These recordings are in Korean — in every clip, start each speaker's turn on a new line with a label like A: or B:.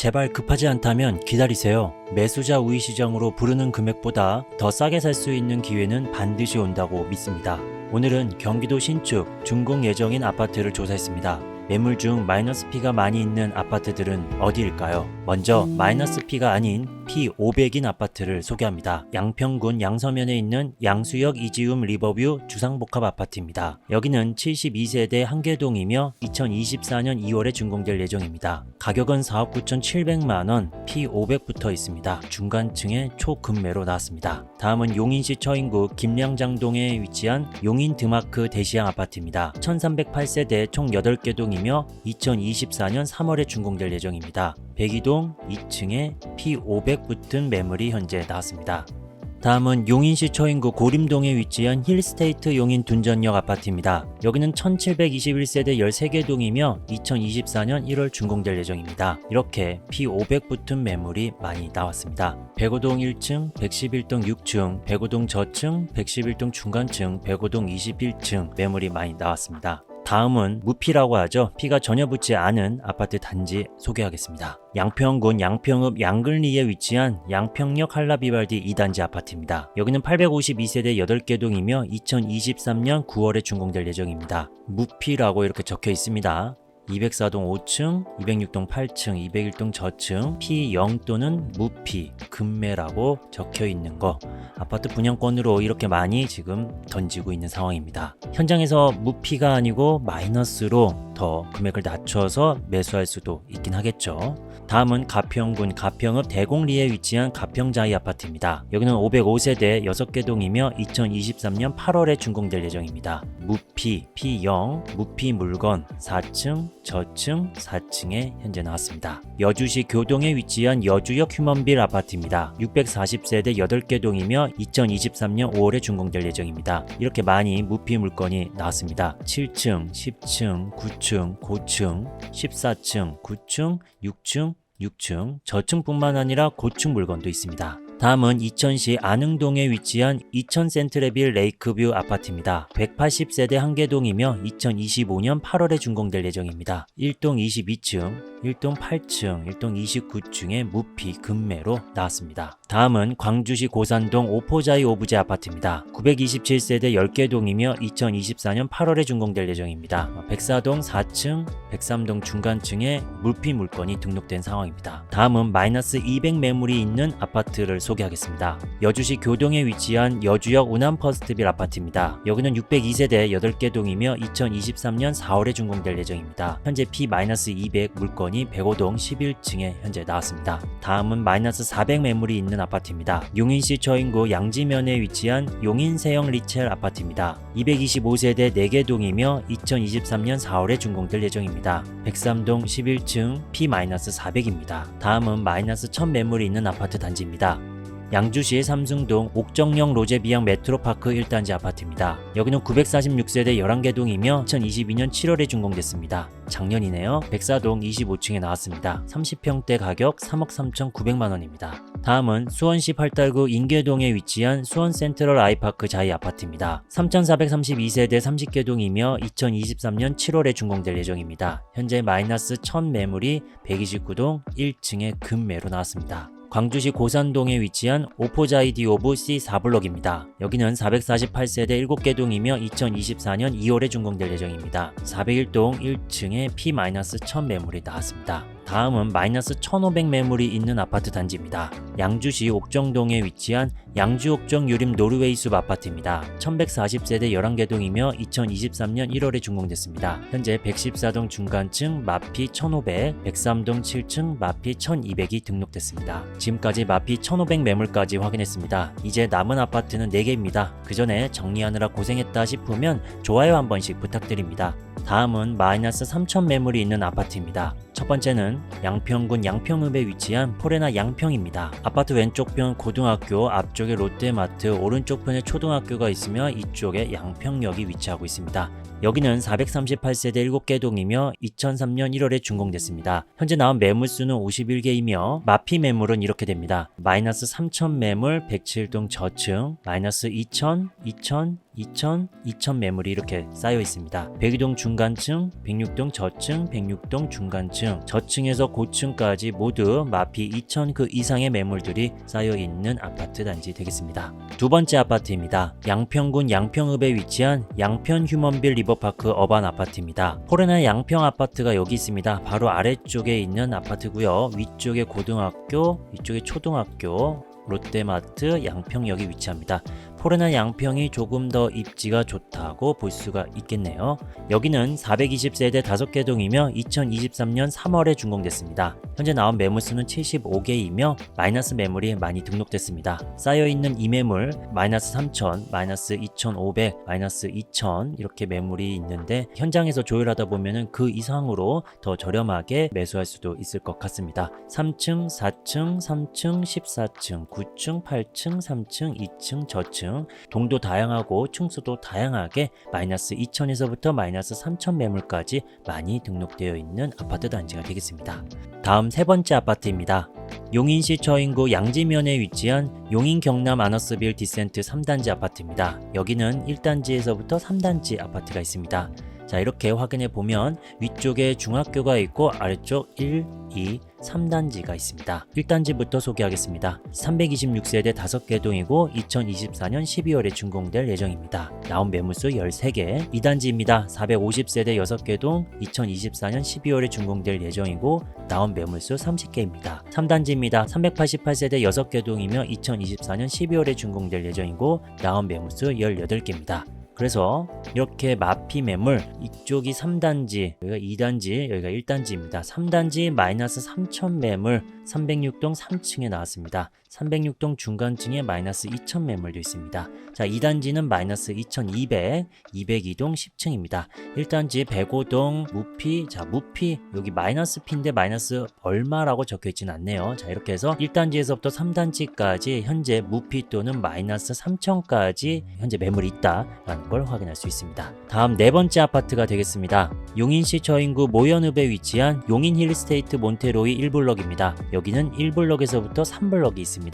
A: 제발 급하지 않다면 기다리세요. 매수자 우위 시장으로 부르는 금액보다 더 싸게 살 수 있는 기회는 반드시 온다고 믿습니다. 오늘은 경기도 신축, 준공 예정인 아파트를 조사했습니다. 매물 중 마이너스 P가 많이 있는 아파트들은 어디일까요? 먼저 마이너스 P가 아닌 P500인 아파트를 소개합니다. 양평군 양서면에 있는 양수역 이지움 리버뷰 주상복합 아파트입니다. 여기는 72세대 한개동이며 2024년 2월에 준공될 예정입니다. 가격은 4억 9,700만원, P500 붙어 있습니다. 중간층에 초급매로 나왔습니다. 다음은 용인시 처인구 김량장동에 위치한 용인 드마크 대시양 아파트입니다. 1308세대 총 8개 동이며 2024년 3월에 준공될 예정입니다. 102동 2층에 P500 붙은 매물이 현재 나왔습니다. 다음은 용인시 처인구 고림동에 위치한 힐스테이트 용인 둔전역 아파트입니다. 여기는 1721세대 13개 동이며 2024년 1월 준공될 예정입니다. 이렇게 P500 붙은 매물이 많이 나왔습니다. 105동 1층, 111동 6층, 105동 저층, 111동 중간층, 105동 21층 매물이 많이 나왔습니다. 다음은 무피라고 하죠. P가 전혀 붙지 않은 아파트 단지 소개하겠습니다. 양평군 양평읍 양근리에 위치한 양평역 한라비발디 2단지 아파트입니다. 여기는 852세대 8개 동이며 2023년 9월에 준공될 예정입니다. 무피라고 이렇게 적혀 있습니다. 204동 5층, 206동 8층, 201동 저층, P0 또는 무피, 금매라고 적혀 있는 거 아파트 분양권으로 이렇게 많이 지금 던지고 있는 상황입니다. 현장에서 무피가 아니고 마이너스로 더 금액을 낮춰서 매수할 수도 있긴 하겠죠. 다음은 가평군 가평읍 대곡리에 위치한 가평자이 아파트입니다. 여기는 505세대 6개 동이며 2023년 8월에 준공될 예정입니다. 무피, P0, 무피 물건 4층, 저층, 4층에 현재 나왔습니다. 여주시 교동에 위치한 여주역 휴먼빌 아파트입니다. 640세대 8개 동이며 2023년 5월에 준공될 예정입니다. 이렇게 많이 무피 물건이 나왔습니다. 7층, 10층, 9층, 고층, 14층, 9층, 6층, 저층뿐만 아니라 고층 물건도 있습니다. 다음은 이천시 안흥동에 위치한 이천 센트레빌 레이크뷰 아파트입니다. 180세대 1개 동이며 2025년 8월에 준공될 예정입니다. 1동 22층, 1동 8층, 1동 29층의 무피 금매로 나왔습니다. 다음은 광주시 고산동 오포자이 오브제 아파트입니다. 927세대 10개 동이며 2024년 8월에 준공될 예정입니다. 백사동 4층, 103동 중간층에 무피 물건이 등록된 상황입니다. 다음은 마이너스 200 매물이 있는 아파트를 소개하겠습니다. 여주시 교동에 위치한 여주역 우남퍼스트빌 아파트입니다. 여기는 602세대 8개 동이며 2023년 4월에 준공될 예정입니다. 현재 P-200 물건이 105동 11층에 현재 나왔습니다. 다음은 마이너스 400 매물이 있는 아파트입니다. 용인시 처인구 양지면에 위치한 용인세영 리첼 아파트입니다. 225세대 4개 동이며 2023년 4월에 준공될 예정입니다. 103동 11층 P-400입니다. 다음은 마이너스 1000 매물이 있는 아파트 단지입니다. 양주시 삼승동 옥정역 로제비앙 메트로파크 1단지 아파트입니다. 여기는 946세대 11개 동이며 2022년 7월에 준공됐습니다. 작년이네요. 백사동 25층에 나왔습니다. 30평대 가격 3억 3,900만원입니다. 다음은 수원시 팔달구 인계동에 위치한 수원 센트럴 아이파크 자이 아파트입니다. 3,432세대 30개 동이며 2023년 7월에 준공될 예정입니다. 현재 마이너스 1000 매물이 129동 1층에 금매로 나왔습니다. 광주시 고산동에 위치한 오포자이디 오브 C 4블럭입니다. 여기는 448세대 7개 동이며 2024년 2월에 준공될 예정입니다. 401동 1층에 P-1000 매물이 나왔습니다. 다음은 마이너스 1500 매물이 있는 아파트 단지입니다. 양주시 옥정동에 위치한 양주옥정 유림 노르웨이숲 아파트입니다. 1140세대 11개 동이며 2023년 1월에 준공됐습니다. 현재 114동 중간층 마피 1500, 103동 7층 마피 1200이 등록됐습니다. 지금까지 마피 1500 매물까지 확인했습니다. 이제 남은 아파트는 4개입니다. 그 전에 정리하느라 고생했다 싶으면 좋아요 한 번씩 부탁드립니다. 다음은 마이너스 3000 매물이 있는 아파트입니다. 첫 번째는 양평군 양평읍에 위치한 포레나 양평입니다. 아파트 왼쪽 편 고등학교, 앞쪽에 롯데마트, 오른쪽 편에 초등학교가 있으며 이쪽에 양평역이 위치하고 있습니다. 여기는 438세대 7개 동이며 2003년 1월에 준공됐습니다. 현재 나온 매물수는 51개이며 마피 매물은 이렇게 됩니다. 마이너스 3000 매물 107동 저층, 마이너스 2000, 2000, 2000 매물이 이렇게 쌓여 있습니다. 102동 중간층, 106동 저층, 106동 중간층, 저층에서 고층까지 모두 마피 2000 그 이상의 매물들이 쌓여 있는 아파트 단지 되겠습니다. 두 번째 아파트입니다. 양평군 양평읍에 위치한 양평 휴먼빌 리버파크 어반 아파트입니다. 포레나 양평 아파트가 여기 있습니다. 바로 아래쪽에 있는 아파트고요. 위쪽에 고등학교, 위쪽에 초등학교, 롯데마트, 양평역이 위치합니다. 포레나 양평이 조금 더 입지가 좋다고 볼 수가 있겠네요. 여기는 420세대 5개 동이며 2023년 3월에 준공됐습니다. 현재 나온 매물수는 75개이며 마이너스 매물이 많이 등록됐습니다. 쌓여있는 이 매물 마이너스 3,000, 마이너스 2,500, 마이너스 2,000 이렇게 매물이 있는데 현장에서 조율하다 보면은 그 이상으로 더 저렴하게 매수할 수도 있을 것 같습니다. 3층, 4층, 3층, 14층, 9층, 8층, 3층, 2층, 저층 동도 다양하고 층수도 다양하게 마이너스 2,000에서부터 마이너스 3,000 매물까지 많이 등록되어 있는 아파트 단지가 되겠습니다. 다음 세 번째 아파트입니다. 용인시 처인구 양지면에 위치한 용인 경남 아너스빌 디센트 3단지 아파트입니다. 여기는 1단지에서부터 3단지 아파트가 있습니다. 자, 이렇게 확인해 보면 위쪽에 중학교가 있고 아래쪽 1, 2, 3단지가 있습니다. 1단지부터 소개하겠습니다. 326세대 5개 동이고 2024년 12월에 준공될 예정입니다. 나온 매물수 13개. 2단지입니다. 450세대 6개 동 2024년 12월에 준공될 예정이고 나온 매물수 30개입니다. 3단지입니다. 388세대 6개 동이며 2024년 12월에 준공될 예정이고 나온 매물수 18개입니다. 그래서 이렇게 마피 매물 이쪽이 3단지, 여기가 2단지, 여기가 1단지입니다. 3단지 마이너스 3,000 매물 306동 3층에 나왔습니다. 306동 중간층에 마이너스 2,000 매물도 있습니다. 자, 2단지는 마이너스 2,200, 202동 10층입니다. 1단지 105동 무피, 자, 무피 여기 마이너스 피인데 마이너스 얼마라고 적혀있진 않네요. 자, 이렇게 해서 1단지에서부터 3단지까지 현재 무피 또는 마이너스 3,000까지 현재 매물이 있다라는 걸 확인할 수 있습니다. 다음 네 번째 아파트가 되겠습니다. 용인시 처인구 모연읍에 위치한 용인 힐스테이트 몬테로이 1블럭입니다. 여기는 1블럭에서부터 3블럭이 있습니다.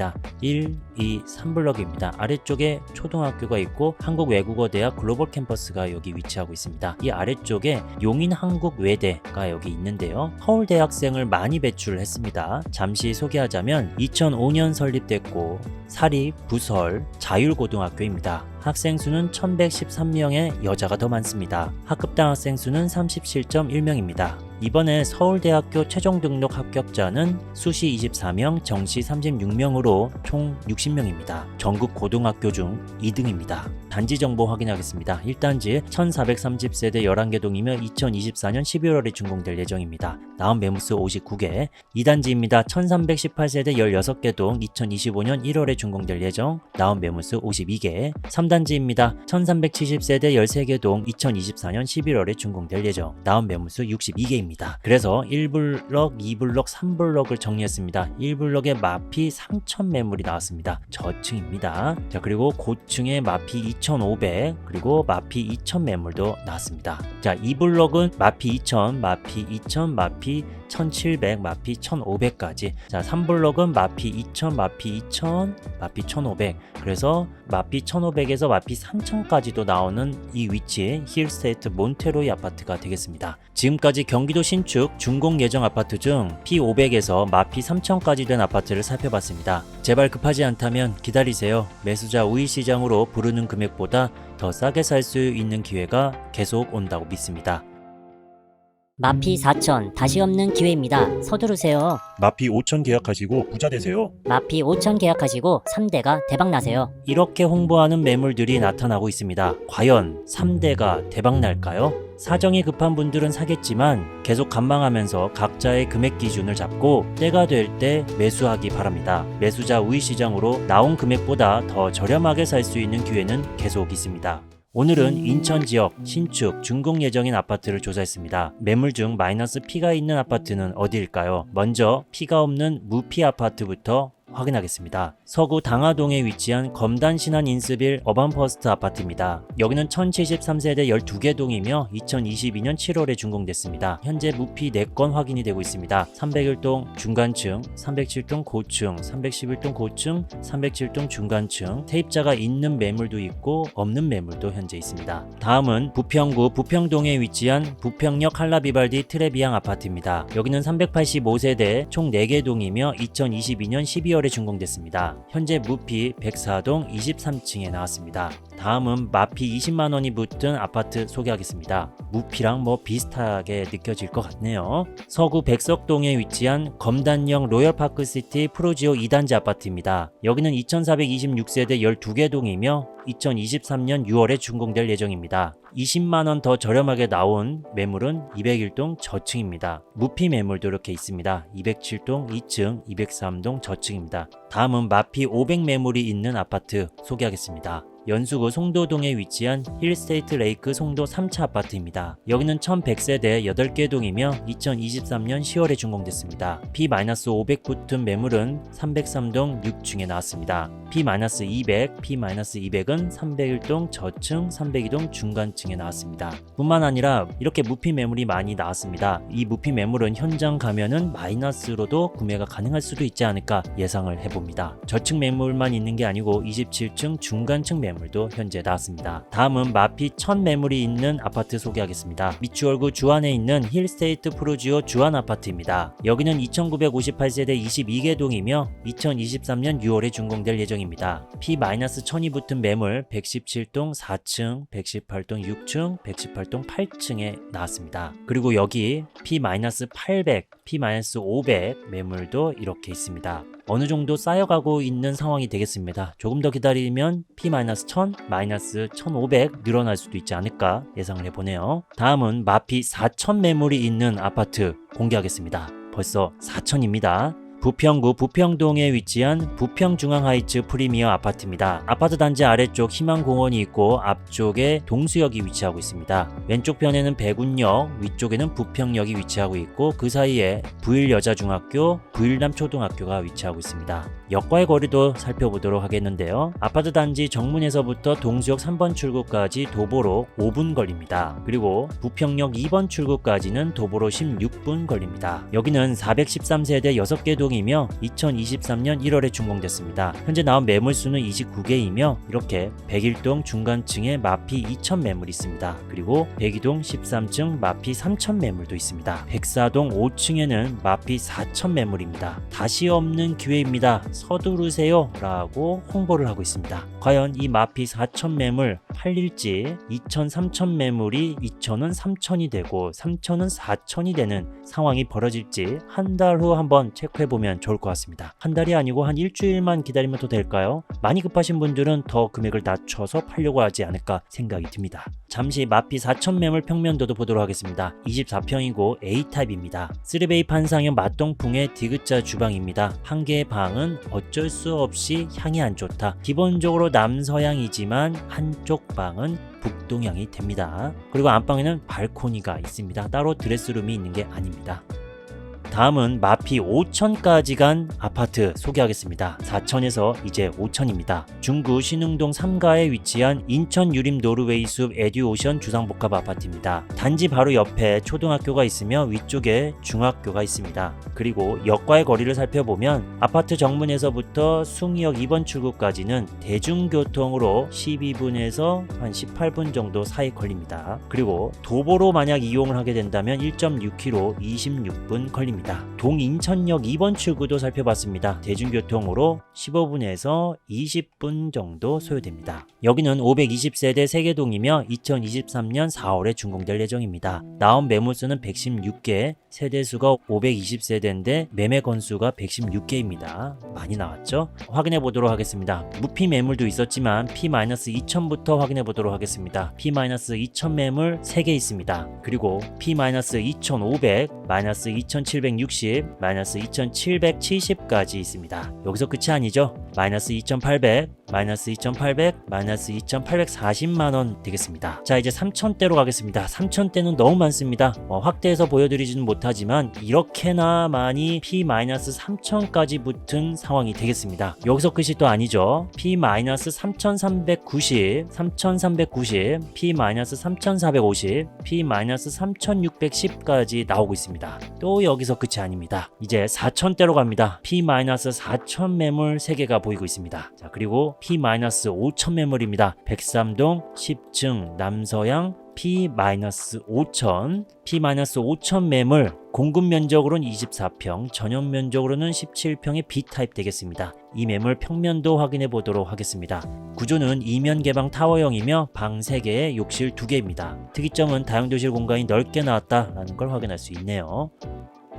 A: 1, 2, 3블럭입니다. 아래쪽에 초등학교가 있고 한국외국어대학 글로벌 캠퍼스가 여기 위치하고 있습니다. 이 아래쪽에 용인 한국외대가 여기 있는데요. 서울대학생을 많이 배출했습니다. 잠시 소개하자면 2005년 설립됐고 사립, 부설, 자율고등학교입니다. 학생 수는 1113명의 여자가 더 많습니다. 학급당 학생 수는 37.1명입니다. 이번에 서울대학교 최종 등록 합격자는 수시 24명, 정시 36명으로 총 60명입니다. 전국 고등학교 중 2등입니다. 단지 정보 확인하겠습니다. 1단지 1430세대 11개 동이며 2024년 11월에 준공될 예정입니다. 나온 매물수 59개. 2단지입니다. 1318세대 16개 동 2025년 1월에 준공될 예정. 나온 매물수 52개. 3단지입니다. 1370세대 13개 동 2024년 11월에 준공될 예정. 나온 매물수 62개입니다. 그래서 1블럭, 2블럭, 3블럭을 정리했습니다. 1블럭에 마피 3000 매물이 나왔습니다. 저층입니다. 자, 그리고 고층에 마피 2500 그리고 마피 2000 매물도 나왔습니다. 자, 2블럭은 마피 2000, 마피 2000, 마피 1700, 마피 1500까지. 자, 3블럭은 마피 2000, 마피 2000, 마피 1500. 그래서 마피 1500에서 마피 3000까지도 나오는 이 위치의 힐스테이트 몬테로이 아파트가 되겠습니다. 지금까지 경기도 신축 준공 예정 아파트 중 P500에서 마피 3000까지 된 아파트를 살펴봤습니다. 제발 급하지 않다면 기다리세요. 매수자 우위 시장으로 부르는 금액보다 더 싸게 살 수 있는 기회가 계속 온다고 믿습니다.
B: 마피 4천 다시 없는 기회입니다. 서두르세요.
C: 마피 5천 계약하시고 부자 되세요.
B: 마피 5천 계약하시고 3대가 대박나세요.
A: 이렇게 홍보하는 매물들이 나타나고 있습니다. 과연 3대가 대박날까요? 사정이 급한 분들은 사겠지만 계속 관망하면서 각자의 금액 기준을 잡고 때가 될 때 매수하기 바랍니다. 매수자 우위 시장으로 나온 금액보다 더 저렴하게 살 수 있는 기회는 계속 있습니다. 오늘은 인천 지역 신축 준공 예정인 아파트를 조사했습니다. 매물 중 마이너스 P가 있는 아파트는 어디일까요? 먼저 P가 없는 무피 아파트부터 확인하겠습니다. 서구 당하동에 위치한 검단 신한 인스빌 어반퍼스트 아파트입니다. 여기는 1073세대 12개 동이며 2022년 7월에 준공됐습니다. 현재 무피 4건 확인이 되고 있습니다. 301동 중간층, 307동 고층, 311동 고층, 307동 중간층, 세입자가 있는 매물도 있고 없는 매물도 현재 있습니다. 다음은 부평구 부평동에 위치한 부평역 한라비발디 트레비앙 아파트입니다. 여기는 385세대 총 4개 동이며 2022년 12월에 준공됐습니다. 현재 무피 104동 23층에 나왔습니다. 다음은 마피 20만원이 붙은 아파트 소개하겠습니다. 무피랑 비슷하게 느껴질 것 같네요. 서구 백석동에 위치한 검단역 로열파크시티 프로지오 2단지 아파트입니다. 여기는 2426세대 12개 동이며 2023년 6월에 준공될 예정입니다. 20만원 더 저렴하게 나온 매물은 201동 저층입니다. 무피 매물도 이렇게 있습니다. 207동 2층, 203동 저층입니다. 다음은 마피 500 매물이 있는 아파트 소개하겠습니다. 연수구 송도동에 위치한 힐스테이트 레이크 송도 3차 아파트입니다. 여기는 1100세대 8개 동이며 2023년 10월에 준공됐습니다. P-500 붙은 매물은 303동 6층에 나왔습니다. P-200, P-200은 301동 저층, 302동 중간층에 나왔습니다. 뿐만 아니라 이렇게 무피 매물이 많이 나왔습니다. 이 무피 매물은 현장 가면은 마이너스로도 구매가 가능할 수도 있지 않을까 예상을 해봅니다. 저층 매물만 있는 게 아니고 27층 중간층 매물도 현재 나왔습니다. 다음은 마피 1000 매물이 있는 아파트 소개하겠습니다. 미추홀구 주안에 있는 힐스테이트 프로지오 주안 아파트입니다. 여기는 2958세대 22개 동이며 2023년 6월에 준공될 예정입니다. P-1000이 붙은 매물 117동 4층, 118동 6층, 118동 8층에 나왔습니다. 그리고 여기 P-800, P-500 매물도 이렇게 있습니다. 어느 정도 쌓여가고 있는 상황이 되겠습니다. 조금 더 기다리면 P-1000, -1500 늘어날 수도 있지 않을까 예상을 해보네요. 다음은 마피 4000 매물이 있는 아파트 공개하겠습니다. 벌써 4000입니다. 부평구 부평동에 위치한 부평중앙하이츠 프리미어 아파트입니다. 아파트 단지 아래쪽 희망공원이 있고 앞쪽에 동수역이 위치하고 있습니다. 왼쪽 편에는 백운역, 위쪽에는 부평역이 위치하고 있고 그 사이에 부일여자중학교, 부일남초등학교가 위치하고 있습니다. 역과의 거리도 살펴보도록 하겠는데요. 아파트 단지 정문에서부터 동수역 3번 출구까지 도보로 5분 걸립니다. 그리고 부평역 2번 출구까지는 도보로 16분 걸립니다. 여기는 413세대 6개 동이며 2023년 1월에 준공됐습니다. 현재 나온 매물수는 29개이며 이렇게 101동 중간층에 마피 2000 매물이 있습니다. 그리고 102동 13층 마피 3000 매물도 있습니다. 104동 5층에는 마피 4000 매물입니다. 다시 없는 기회입니다. 서두르세요 라고 홍보를 하고 있습니다. 과연 이 마피 4000 매물 팔릴지 2000, 3000 매물이 2000은 3000이 되고 3000은 4000이 되는 상황이 벌어질지 한 달 후 한번 체크해보면 좋을 것 같습니다. 한 달이 아니고 한 일주일만 기다리면 더 될까요? 많이 급하신 분들은 더 금액을 낮춰서 팔려고 하지 않을까 생각이 듭니다. 잠시 마피 4000 매물 평면도도 보도록 하겠습니다. 24평이고 A타입입니다. 3베이 판상형 맞동풍의 디귿자 주방입니다. 한 개의 방은 어쩔 수 없이 향이 안 좋다. 기본적으로 남서향이지만 한쪽 방은 북동향이 됩니다. 그리고 안방에는 발코니가 있습니다. 따로 드레스룸이 있는 게 아닙니다. 다음은 마피 5000까지 간 아파트 소개하겠습니다. 4000에서 이제 5000입니다. 중구 신흥동 3가에 위치한 인천 유림 노르웨이 숲 에듀오션 주상복합 아파트입니다. 단지 바로 옆에 초등학교가 있으며 위쪽에 중학교가 있습니다. 그리고 역과의 거리를 살펴보면 아파트 정문에서부터 숭이역 2번 출구까지는 대중교통으로 12분에서 한 18분 정도 사이 걸립니다. 그리고 도보로 만약 이용을 하게 된다면 1.6km 26분 걸립니다. 동인천역 2번 출구도 살펴봤습니다. 대중교통으로 15분에서 20분 정도 소요됩니다. 여기는 520세대 3개동이며 2023년 4월에 준공될 예정입니다. 나온 매물수는 116개, 세대수가 520세대인데 매매 건수가 116개입니다. 많이 나왔죠? 확인해 보도록 하겠습니다. 무피 매물도 있었지만 P-2000부터 확인해 보도록 하겠습니다. P-2000 매물 3개 있습니다. 그리고 P-2500, -2760, -2770까지 있습니다. 여기서 끝이 아니죠. -2800, 마이너스 2,800, 마이너스 2,840만원 되겠습니다. 자, 이제 3,000대로 가겠습니다. 3,000대는 너무 많습니다. 확대해서 보여드리지는 못하지만 이렇게나 많이 P-3,000까지 붙은 상황이 되겠습니다. 여기서 끝이 또 아니죠. P-3,390, 3,390, P-3,450, P-3,610까지 나오고 있습니다. 또 여기서 끝이 아닙니다. 이제 4,000대로 갑니다. P-4,000 매물 3개가 보이고 있습니다. 자, 그리고 P-5,000 매물입니다. 백삼동 10층 남서양 P-5,000, P-5,000 매물 공급 면적으로는 24평, 전용 면적으로는 17평의 B타입 되겠습니다. 이 매물 평면도 확인해 보도록 하겠습니다. 구조는 이면 개방 타워형이며 방 3개에 욕실 2개입니다. 특이점은 다용도실 공간이 넓게 나왔다라는 걸 확인할 수 있네요.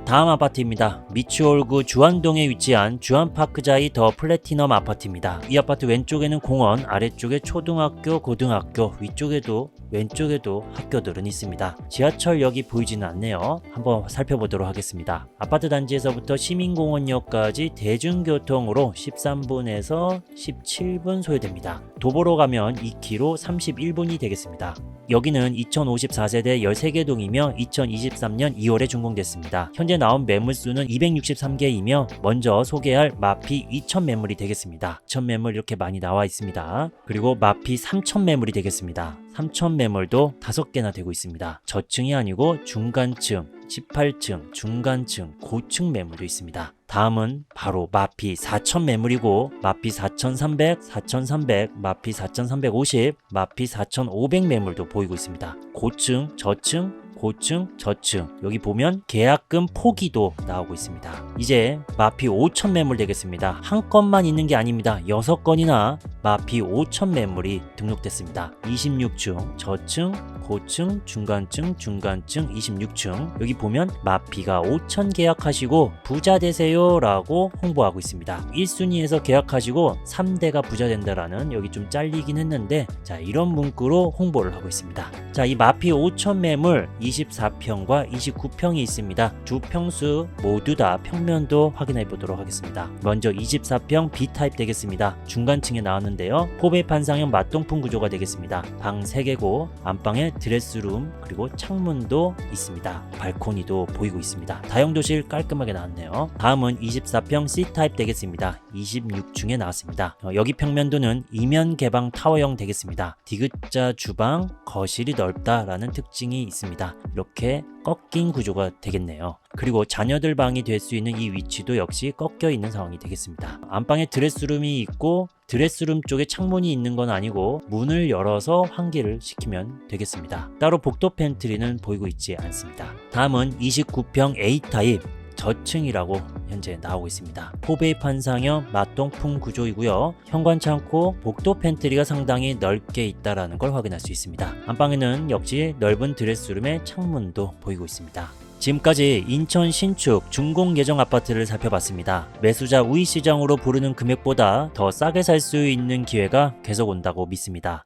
A: 다음 아파트입니다. 미추홀구 주안동에 위치한 주안파크자이 더 플래티넘 아파트입니다. 이 아파트 왼쪽에는 공원, 아래쪽에 초등학교, 고등학교, 위쪽에도 왼쪽에도 학교들은 있습니다. 지하철역이 보이지는 않네요. 한번 살펴보도록 하겠습니다. 아파트 단지에서부터 시민공원역까지 대중교통으로 13분에서 17분 소요됩니다. 도보로 가면 2km 31분이 되겠습니다. 여기는 2054세대 13개 동이며 2023년 2월에 준공됐습니다. 현재 나온 매물수는 263개이며 먼저 소개할 마피 2000 매물이 되겠습니다. 2000 매물 이렇게 많이 나와 있습니다. 그리고 마피 3000 매물이 되겠습니다. 3000 매물도 5개나 되고 있습니다. 저층이 아니고 중간층, 18층, 중간층, 고층 매물도 있습니다. 다음은 바로 마피 4000 매물이고 마피 4300, 4300, 마피 4350, 마피 4500 매물도 보이고 있습니다. 고층, 저층, 고층, 저층, 여기 보면 계약금 포기도 나오고 있습니다. 이제 마피 5000 매물 되겠습니다. 한 건만 있는 게 아닙니다. 6건이나 마피 5000 매물이 등록됐습니다. 26층, 저층, 고층, 중간층, 중간층, 26층. 여기 보면 마피가 5000 계약하시고 부자 되세요 라고 홍보하고 있습니다. 1순위에서 계약하시고 3대가 부자 된다라는, 여기 좀 잘리긴 했는데, 자, 이런 문구로 홍보를 하고 있습니다. 자, 이 마피 5000 매물 24평과 29평이 있습니다. 두 평수 모두 다 평면도 확인해 보도록 하겠습니다. 먼저 24평 B타입 되겠습니다. 중간층에 나왔는데요. 호배 판상형 맞동풍 구조가 되겠습니다. 방 3개고 안방에 드레스룸 그리고 창문도 있습니다. 발코니도 보이고 있습니다. 다용도실 깔끔하게 나왔네요. 다음은 24평 C타입 되겠습니다. 26층에 나왔습니다. 여기 평면도는 이면 개방 타워형 되겠습니다. 디귿자 주방, 거실이 넓다라는 특징이 있습니다. 이렇게 꺾인 구조가 되겠네요. 그리고 자녀들 방이 될 수 있는 이 위치도 역시 꺾여 있는 상황이 되겠습니다. 안방에 드레스룸이 있고 드레스룸 쪽에 창문이 있는 건 아니고 문을 열어서 환기를 시키면 되겠습니다. 따로 복도 팬트리는 보이고 있지 않습니다. 다음은 29평 A타입 저층이라고 현재 나오고 있습니다. 포베이 판상형 맞동풍 구조이고요. 현관 창고, 복도 팬트리가 상당히 넓게 있다는 걸 확인할 수 있습니다. 안방에는 역시 넓은 드레스룸에 창문도 보이고 있습니다. 지금까지 인천 신축 준공 예정 아파트를 살펴봤습니다. 매수자 우위 시장으로 부르는 금액보다 더 싸게 살 수 있는 기회가 계속 온다고 믿습니다.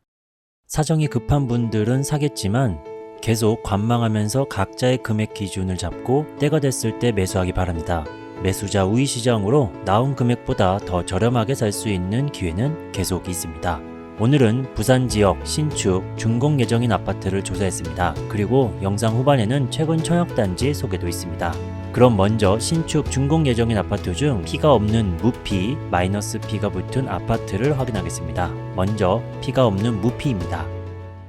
A: 사정이 급한 분들은 사겠지만 계속 관망하면서 각자의 금액 기준을 잡고 때가 됐을 때 매수하기 바랍니다. 매수자 우위 시장으로 나온 금액보다 더 저렴하게 살 수 있는 기회는 계속 있습니다. 오늘은 부산 지역 신축 준공 예정인 아파트를 조사했습니다. 그리고 영상 후반에는 최근 청약단지 소개도 있습니다. 그럼 먼저 신축 준공 예정인 아파트 중 P가 없는 무P, 마이너스 P가 붙은 아파트를 확인하겠습니다. 먼저 P가 없는 무P입니다.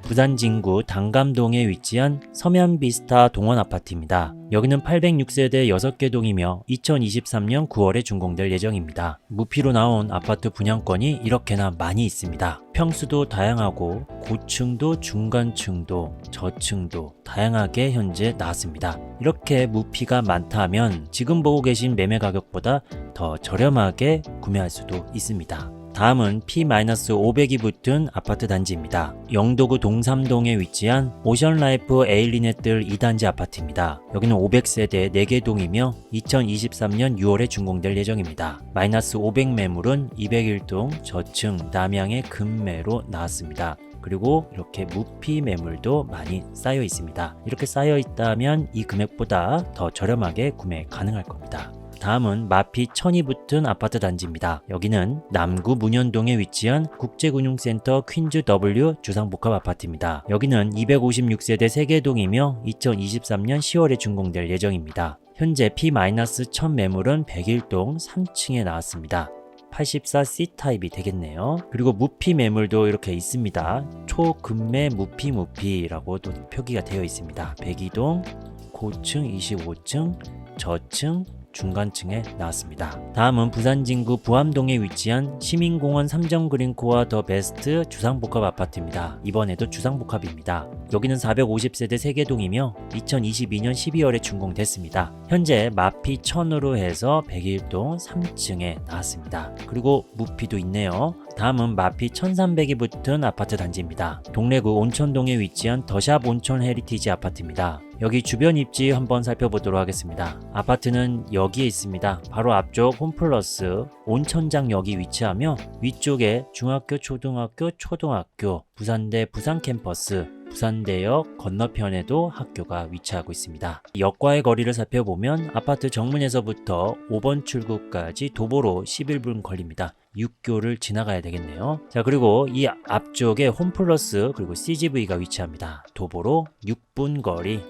A: 부산 진구 당감동에 위치한 서면비스타 동원 아파트입니다. 여기는 806세대 6개 동이며 2023년 9월에 준공될 예정입니다. 무피로 나온 아파트 분양권이 이렇게나 많이 있습니다. 평수도 다양하고 고층도 중간층도 저층도 다양하게 현재 나왔습니다. 이렇게 무피가 많다면 지금 보고 계신 매매 가격보다 더 저렴하게 구매할 수도 있습니다. 다음은 P-500이 붙은 아파트 단지입니다. 영도구 동삼동에 위치한 오션라이프 에일리넷들 2단지 아파트입니다. 여기는 500세대 4개 동이며 2023년 6월에 준공될 예정입니다. 마이너스 500 매물은 201동 저층 남양의 금매로 나왔습니다. 그리고 이렇게 무피 매물도 많이 쌓여 있습니다. 이렇게 쌓여 있다면 이 금액보다 더 저렴하게 구매 가능할 겁니다. 다음은 마피 1000이 붙은 아파트 단지입니다. 여기는 남구 문현동에 위치한 국제금융센터 퀸즈 W 주상복합 아파트입니다. 여기는 256세대 3개 동이며 2023년 10월에 준공될 예정입니다. 현재 P-1000 매물은 101동 3층에 나왔습니다. 84C 타입이 되겠네요. 그리고 무피 매물도 이렇게 있습니다. 초급매 무피라고 또 표기가 되어 있습니다. 102동, 고층 25층, 저층, 중간층에 나왔습니다. 다음은 부산 진구 부암동에 위치한 시민공원 삼정그린코어 더 베스트 주상복합 아파트입니다. 이번에도 주상복합입니다. 여기는 450세대 3개 동이며 2022년 12월에 준공됐습니다. 현재 마피 1000으로 해서 101동 3층에 나왔습니다. 그리고 무피도 있네요. 다음은 마피 1300이 붙은 아파트 단지입니다. 동래구 온천동에 위치한 더샵 온천 헤리티지 아파트입니다. 여기 주변 입지 한번 살펴보도록 하겠습니다. 아파트는 여기에 있습니다. 바로 앞쪽 홈플러스 온천장역이 위치하며 위쪽에 중학교, 초등학교, 부산대 부산 캠퍼스, 부산대역 건너편에도 학교가 위치하고 있습니다. 역과의 거리를 살펴보면 아파트 정문에서부터 5번 출구까지 도보로 11분 걸립니다. 6교를 지나가야 되겠네요. 자, 그리고 이 앞쪽에 홈플러스 그리고 CGV가 위치합니다. 도보로 6분 거리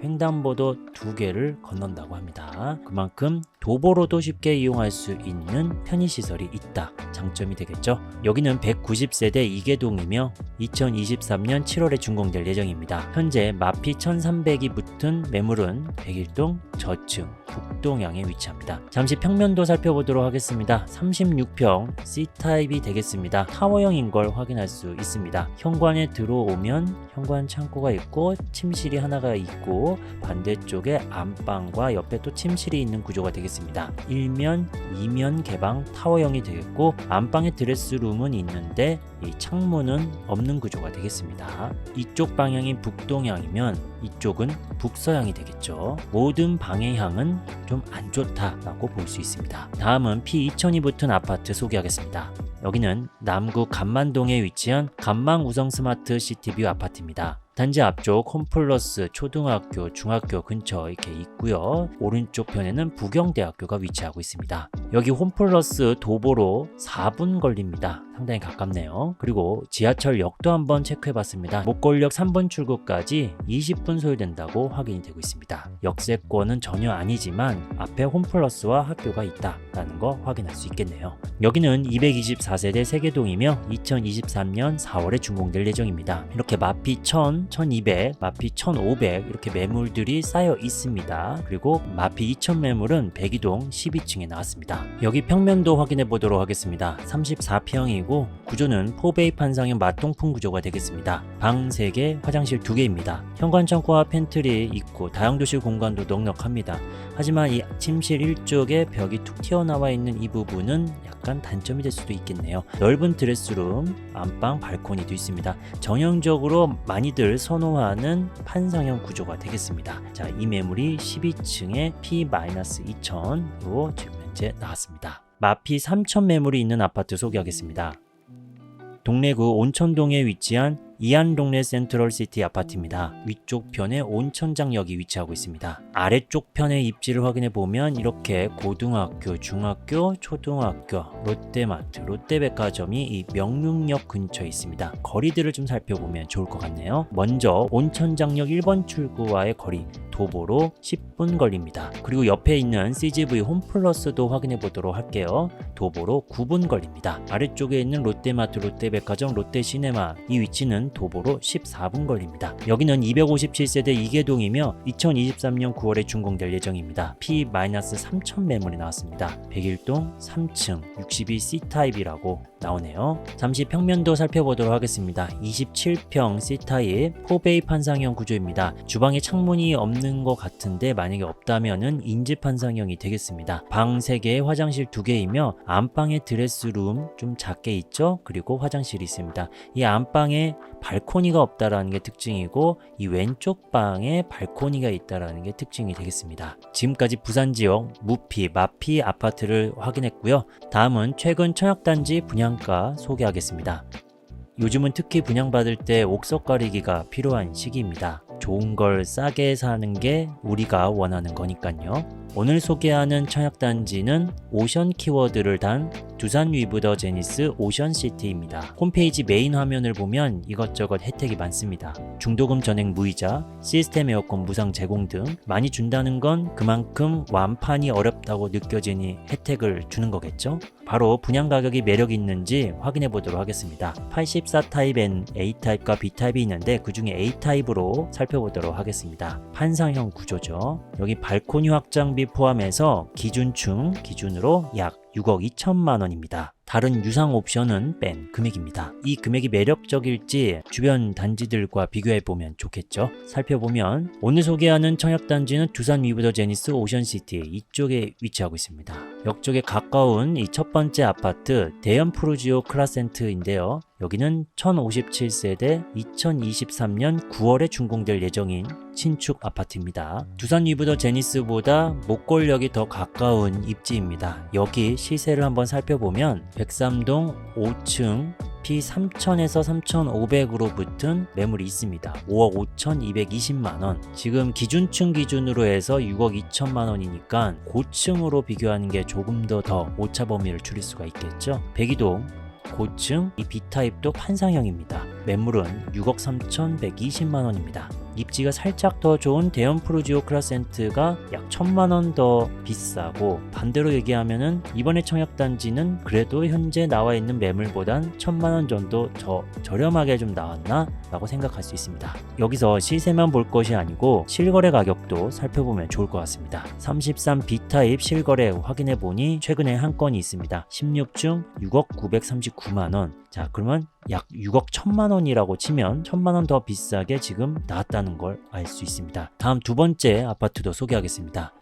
A: 횡단보도 2개를 건넌다고 합니다. 그만큼 도보로도 쉽게 이용할 수 있는 편의시설이 있다. 장점이 되겠죠. 여기는 190세대 2개동이며 2023년 7월에 준공될 예정입니다. 현재 마피 1300이 붙은 매물은 101동 저층 북동향에 위치합니다. 잠시 평면도 살펴보도록 하겠습니다. 36평 C타입이 되겠습니다. 타워형인 걸 확인할 수 있습니다. 현관에 들어오면 현관 창고가 있고 침실이 하나가 있고 반대쪽에 안방과 옆에 또 침실이 있는 구조가 되겠습니다. 1면, 2면 개방 타워형이 되겠고 안방에 드레스룸은 있는데 이 창문은 없는 구조가 되겠습니다. 이쪽 방향이 북동향이면 이쪽은 북서향이 되겠죠. 모든 방의 향은 좀 안 좋다라고 볼 수 있습니다. 다음은 P2000이 붙은 아파트 소개하겠습니다. 여기는 남구 간만동에 위치한 간망우성 스마트 시티뷰 아파트입니다. 단지 앞쪽 홈플러스 초등학교, 중학교 근처 이렇게 있고요. 오른쪽 편에는 부경대학교가 위치하고 있습니다. 여기 홈플러스 도보로 4분 걸립니다. 상당히 가깝네요. 그리고 지하철역도 한번 체크해봤습니다. 목골역 3번 출구까지 20분 소요된다고 확인이 되고 있습니다. 역세권은 전혀 아니지만 앞에 홈플러스와 학교가 있다라는 거 확인할 수 있겠네요. 여기는 224세대 3개동이며 2023년 4월에 준공될 예정입니다. 이렇게 마피 1000, 1200, 마피 1500 이렇게 매물들이 쌓여 있습니다. 그리고 마피 2000 매물은 102동 12층에 나왔습니다. 여기 평면도 확인해 보도록 하겠습니다. 34평이고 구조는 4베이 판상형 맞동풍 구조가 되겠습니다. 방 3개, 화장실 2개입니다. 현관 창고와 팬트리 있고 다용도실 공간도 넉넉합니다. 하지만 이 침실 1쪽에 벽이 툭 튀어나와 있는 이 부분은 약간 단점이 될 수도 있겠네요. 넓은 드레스룸, 안방, 발코니도 있습니다. 전형적으로 많이들 선호하는 판상형 구조가 되겠습니다. 자, 이 매물이 12층에 P-2000으로 지금 현재 나왔습니다. 마피 3000 매물이 있는 아파트 소개하겠습니다. 동래구 온천동에 위치한 이안동래 센트럴시티 아파트입니다. 위쪽 편에 온천장역이 위치하고 있습니다. 아래쪽 편의 입지를 확인해 보면 이렇게 고등학교, 중학교, 초등학교, 롯데마트, 롯데백화점이 이 명륜역 근처에 있습니다. 거리들을 좀 살펴보면 좋을 것 같네요. 먼저 온천장역 1번 출구와의 거리 도보로 10분 걸립니다. 그리고 옆에 있는 CGV 홈플러스도 확인해 보도록 할게요. 도보로 9분 걸립니다. 아래쪽에 있는 롯데마트, 롯데백화점, 롯데시네마 이 위치는 도보로 14분 걸립니다. 여기는 257세대 2개동이며 2023년 9월에 준공될 예정입니다. P-3000 매물이 나왔습니다. 101동 3층 62C 타입이라고 나오네요. 잠시 평면도 살펴보도록 하겠습니다. 27평 C타입 4베이 판상형 구조입니다. 주방에 창문이 없는 것 같은데 만약에 없다면은 인지 판상형이 되겠습니다. 방 3개, 화장실 2개이며 안방에 드레스룸 좀 작게 있죠? 그리고 화장실이 있습니다. 이 안방에 발코니가 없다라는 게 특징이고 이 왼쪽 방에 발코니가 있다라는 게 특징이 되겠습니다. 지금까지 부산 지역 무피, 마피 아파트를 확인했고요. 다음은 최근 청약단지 분양가 소개하겠습니다. 요즘은 특히 분양받을 때 옥석 가리기가 필요한 시기입니다. 좋은 걸 싸게 사는 게 우리가 원하는 거니까요. 오늘 소개하는 청약단지는 오션 키워드를 단 두산 위브 더 제니스 오션시티입니다. 홈페이지 메인 화면을 보면 이것저것 혜택이 많습니다. 중도금 전액 무이자, 시스템 에어컨 무상 제공 등 많이 준다는 건 그만큼 완판이 어렵다고 느껴지니 혜택을 주는 거겠죠? 바로 분양 가격이 매력이 있는지 확인해 보도록 하겠습니다. 84 타입엔 A타입과 B타입이 있는데 그 중에 A타입으로 살펴보도록 하겠습니다. 판상형 구조죠. 여기 발코니 확장비 포함해서 기준층 기준으로 약 6억 2천만 원입니다. 다른 유상 옵션은 뺀 금액입니다. 이 금액이 매력적일지 주변 단지들과 비교해보면 좋겠죠. 살펴보면 오늘 소개하는 청약단지는 두산 위브 더 제니스 오션시티 이쪽에 위치하고 있습니다. 역쪽에 가까운 이 첫 번째 아파트 대연 프루지오 클라센트인데요. 여기는 1057세대 2023년 9월에 준공될 예정인 신축 아파트입니다. 두산 위브 더 제니스보다 목골역이 더 가까운 입지입니다. 여기 시세를 한번 살펴보면 103동 5층 P3000에서 3500으로 붙은 매물이 있습니다. 5억 5220만원. 지금 기준층 기준으로 해서 6억 2천만원이니까 고층으로 비교하는 게 조금 더 오차 범위를 줄일 수가 있겠죠. 백이동 고층 이 B타입도 판상형입니다. 매물은 6억 3120만원입니다. 입지가 살짝 더 좋은 대연 프루지오 클라센트가 약 1000만원 더 비싸고, 반대로 얘기하면은 이번에 청약단지는 그래도 현재 나와 있는 매물보단 1000만원 정도 더 저렴하게 좀 나왔나? 라고 생각할 수 있습니다. 여기서 시세만 볼 것이 아니고 실거래 가격도 살펴보면 좋을 것 같습니다. 33 B타입 실거래 확인해 보니 최근에 한 건이 있습니다. 16중 6억 939만원. 자, 그러면 약 6억 1000만원이라고 치면 1000만원 더 비싸게 지금 나왔다는 걸 알 수 있습니다. 다음 두 번째 아파트도 소개하겠습니다.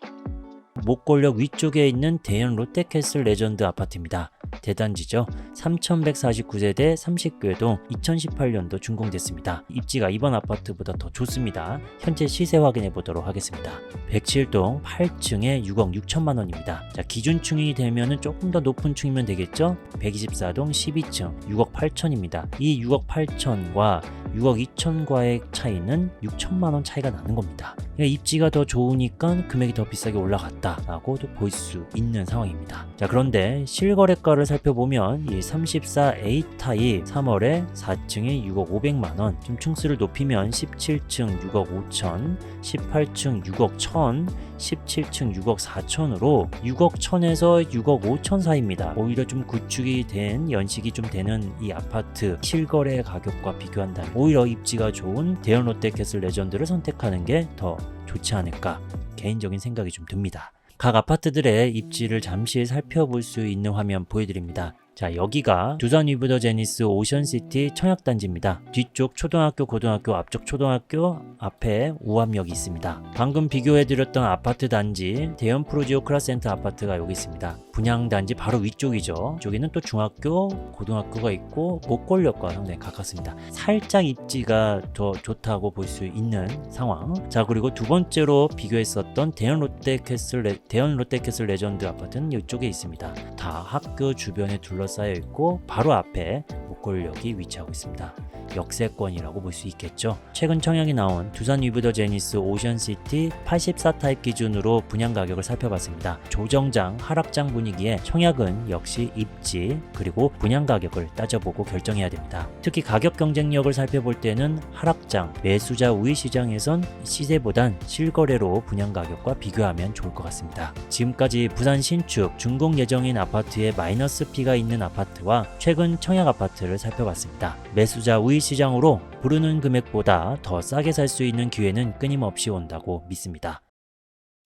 A: 목골역 위쪽에 있는 대연 롯데캐슬 레전드 아파트입니다. 대단지죠. 3149세대 30궤동 2018년도 준공됐습니다. 입지가 이번 아파트보다 더 좋습니다. 현재 시세 확인해 보도록 하겠습니다. 107동 8층에 6억 6천만 원입니다. 자, 기준층이 되면은 조금 더 높은 층이면 되겠죠. 124동 12층 6억 8천입니다. 이 6억 8천과 6억 2천과의 차이는 6천만 원 차이가 나는 겁니다. 그러니까 입지가 더 좋으니까 금액이 더 비싸게 올라갔다라고도 볼 수 있는 상황입니다. 자, 그런데 실거래가를 살펴보면 이 34 A타입 3월에 4층에 6억 500만 원, 좀 층수를 높이면 17층 6억 5천, 18층 6억 1천, 17층 6억 4천으로 6억 1천에서 6억 5천 사이입니다. 오히려 좀 구축이 된 연식이 좀 되는 이 아파트 실거래 가격과 비교한다면 오히려 입지가 좋은 대연 롯데캐슬 레전드를 선택하는 게 더 좋지 않을까, 개인적인 생각이 좀 듭니다. 각 아파트들의 입지를 잠시 살펴볼 수 있는 화면 보여드립니다. 자, 여기가 두산 위브 더 제니스 오션시티 청약단지입니다. 뒤쪽 초등학교, 고등학교, 앞쪽 초등학교 앞에 우암역이 있습니다. 방금 비교해드렸던 아파트 단지 대연 프루지오 클라센트 아파트가 여기 있습니다. 분양단지 바로 위쪽이죠. 이쪽에는 또 중학교, 고등학교가 있고 목골역과 상당히 가깝습니다. 살짝 입지가 더 좋다고 볼 수 있는 상황. 자, 그리고 두 번째로 비교했었던 대연 롯데캐슬 레전드 아파트는 이쪽에 있습니다. 다 학교 주변에 둘러싸여 있고 바로 앞에 목골역이 위치하고 있습니다. 역세권이라고 볼 수 있겠죠. 최근 청약이 나온 두산 위브 더 제니스 오션시티 84 타입 기준으로 분양 가격을 살펴봤습니다. 조정장, 하락장 분위기에 청약은 역시 입지 그리고 분양 가격을 따져보고 결정해야 됩니다. 특히 가격 경쟁력을 살펴볼 때는 하락장, 매수자 우위 시장에선 시세보단 실거래로 분양 가격과 비교하면 좋을 것 같습니다. 지금까지 부산 신축, 준공 예정인 아파트에 마이너스 P가 있는 아파트와 최근 청약 아파트를 살펴봤습니다. 매수자 우위 시장으로 부르는 금액보다 더 싸게 살 수 있는 기회는 끊임없이 온다고 믿습니다.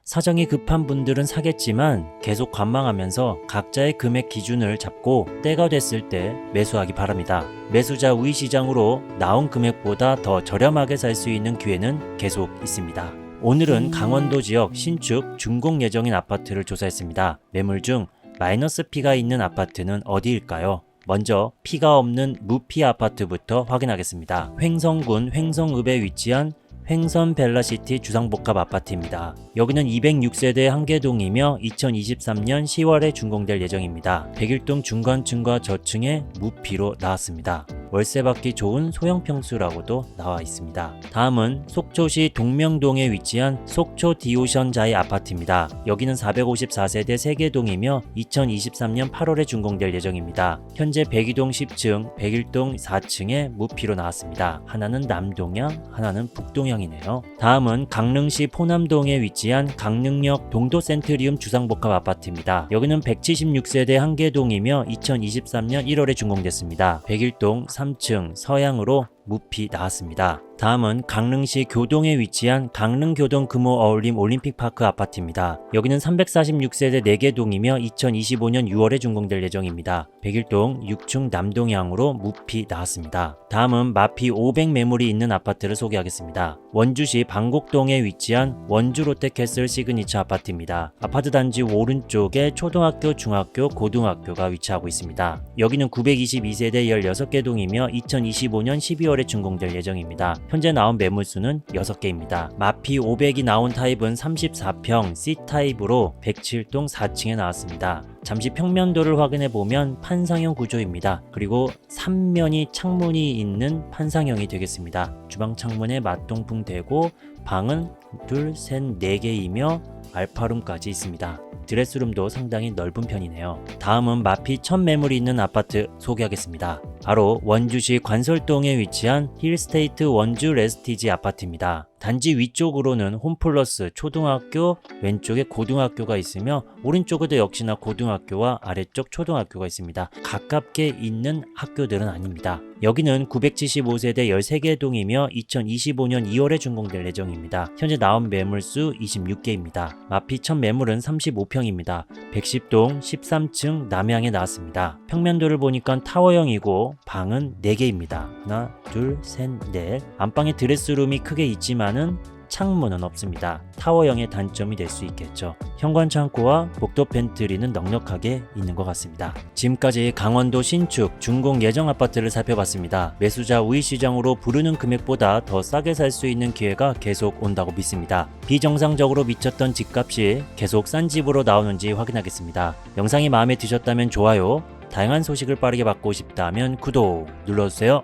A: 사정이 급한 분들은 사겠지만 계속 관망하면서 각자의 금액 기준을 잡고 때가 됐을 때 매수하기 바랍니다. 매수자 우위 시장으로 나온 금액보다 더 저렴하게 살 수 있는 기회는 계속 있습니다. 오늘은 강원도 지역 신축 준공 예정인 아파트를 조사했습니다. 매물 중 마이너스 P가 있는 아파트는 어디일까요? 먼저 P가 없는 무피 아파트부터 확인하겠습니다. 횡성군 횡성읍에 위치한 횡선 벨라시티 주상복합 아파트입니다. 여기는 206세대 한개동이며 2023년 10월에 준공될 예정입니다. 101동 중간층과 저층에 무피로 나왔습니다. 월세 받기 좋은 소형 평수라고도 나와 있습니다. 다음은 속초시 동명동에 위치한 속초 디오션자이 아파트입니다. 여기는 454세대 3개동이며 2023년 8월에 준공될 예정입니다. 현재 102동 10층, 101동 4층에 무피로 나왔습니다. 하나는 남동향, 하나는 북동향이네요. 다음은 강릉시 포남동에 위치한 강릉역 동도센트리움 주상복합 아파트입니다. 여기는 176세대 1개동이며 2023년 1월에 준공됐습니다. 101동 3층 서양으로 무피 나왔습니다. 다음은 강릉시 교동에 위치한 강릉교동금호 어울림 올림픽파크 아파트입니다. 여기는 346세대 4개동이며 2025년 6월에 준공될 예정입니다. 101동 6층 남동향으로 무피 나왔습니다. 다음은 마피 500 매물이 있는 아파트를 소개하겠습니다. 원주시 방곡동에 위치한 원주 롯데캐슬 시그니처 아파트입니다. 아파트 단지 오른쪽에 초등학교, 중학교, 고등학교가 위치하고 있습니다. 여기는 922세대 16개 동이며 2025년 12월에 준공될 예정입니다. 현재 나온 매물수는 6개입니다. 마피 500이 나온 타입은 34평 C타입으로 107동 4층에 나왔습니다. 잠시 평면도를 확인해 보면 판상형 구조입니다. 그리고 3면이 창문이 있는 판상형이 되겠습니다. 주방 창문에 맞동풍 되고 방은 둘, 셋, 4개이며 알파룸까지 있습니다. 드레스룸도 상당히 넓은 편이네요. 다음은 마피 1000 매물이 있는 아파트 소개하겠습니다. 바로 원주시 관설동에 위치한 힐스테이트 원주 레스티지 아파트입니다. 단지 위쪽으로는 홈플러스 초등학교, 왼쪽에 고등학교가 있으며 오른쪽에도 역시나 고등학교와 아래쪽 초등학교가 있습니다. 가깝게 있는 학교들은 아닙니다. 여기는 975세대 13개 동이며 2025년 2월에 준공될 예정입니다. 현재 나온 매물수 26개입니다. 마피 1000 매물은 35평입니다. 110동 13층 남향에 나왔습니다. 평면도를 보니까 타워형이고 방은 4개입니다. 하나, 둘, 셋, 넷. 안방에 드레스룸이 크게 있지만은 창문은 없습니다. 타워형의 단점이 될 수 있겠죠. 현관 창고와 복도 팬트리는 넉넉하게 있는 것 같습니다. 지금까지 강원도 신축 준공 예정 아파트를 살펴봤습니다. 매수자 우위시장으로 부르는 금액보다 더 싸게 살 수 있는 기회가 계속 온다고 믿습니다. 비정상적으로 미쳤던 집값이 계속 싼 집으로 나오는지 확인하겠습니다. 영상이 마음에 드셨다면 좋아요, 다양한 소식을 빠르게 받고 싶다면 구독 눌러주세요.